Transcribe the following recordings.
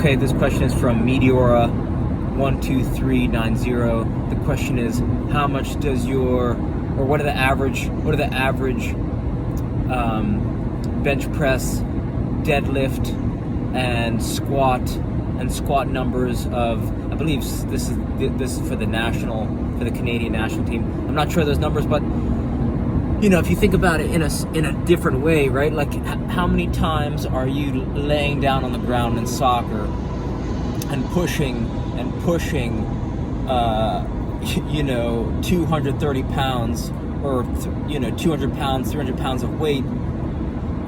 Okay, this question is from Meteora12390. The question is, how much does what are the average bench press, deadlift, and squat numbers of, I believe this is for the Canadian national team. I'm not sure of those numbers, but if you think about it in a different way, right? Like, how many times are you laying down on the ground in soccer and pushing 230 pounds or 200 pounds, 300 pounds of weight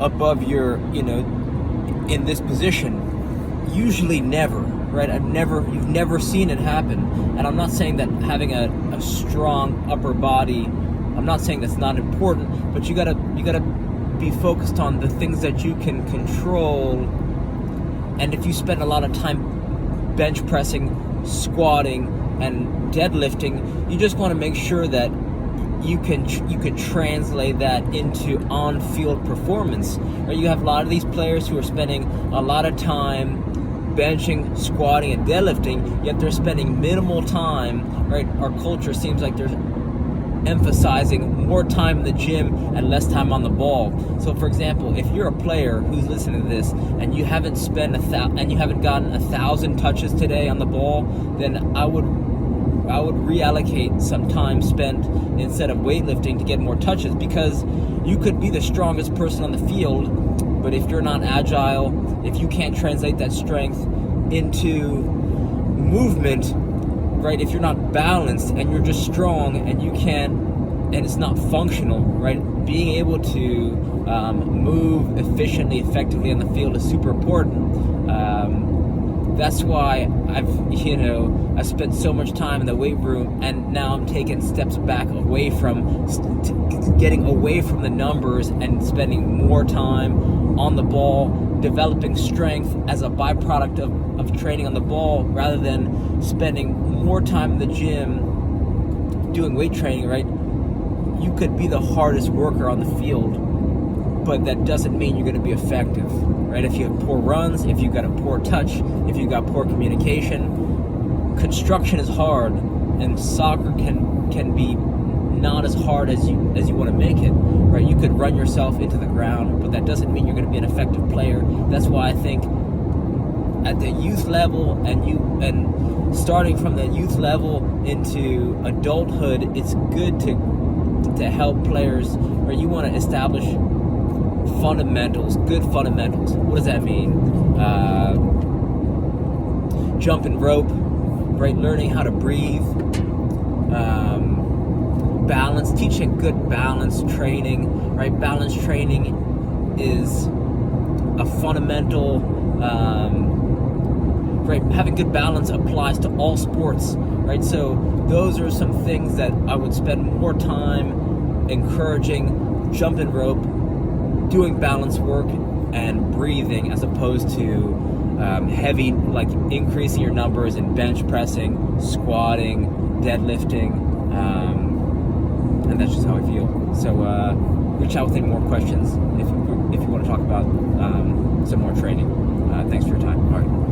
above your, in this position? Usually never, right? You've never seen it happen. And I'm not saying that having a strong upper body, I'm not saying that's not important, but you gotta be focused on the things that you can control. And if you spend a lot of time bench pressing, squatting, and deadlifting, you just want to make sure that you can translate that into on-field performance. Right? You have a lot of these players who are spending a lot of time benching, squatting, and deadlifting, yet they're spending minimal time. Right? Our culture seems like they're emphasizing more time in the gym and less time on the ball. So, for example, if you're a player who's listening to this and you haven't gotten 1,000 touches today on the ball, then I would reallocate some time spent instead of weightlifting to get more touches, because you could be the strongest person on the field, but if you're not agile, if you can't translate that strength into movement, right? If you're not balanced and you're just strong and it's not functional, right? Being able to move efficiently, effectively on the field is super important. That's why I've spent so much time in the weight room, and now I'm taking steps back getting away from the numbers and spending more time on the ball, developing strength as a byproduct of training on the ball, rather than spending more time in the gym doing weight training, right? You could be the hardest worker on the field, but that doesn't mean you're going to be effective, right? If you have poor runs, if you've got a poor touch, if you've got poor communication, construction is hard, and soccer can be not as hard as you want to make it, right? You could run yourself into the ground, but that doesn't mean you're going to be an effective player. That's why I think at the youth level and starting from the youth level into adulthood, it's good to help players, or you want to establish good fundamentals. What does that mean? Jumping rope, right? Learning how to breathe. Balance, teaching good balance training, right? Balance training is a fundamental, right? Having good balance applies to all sports, right? So those are some things that I would spend more time encouraging: jumping rope, doing balance work, and breathing, as opposed to heavy, like increasing your numbers in bench pressing, squatting, deadlifting, and that's just how I feel. So reach out with any more questions if you want to talk about some more training. Thanks for your time. All right.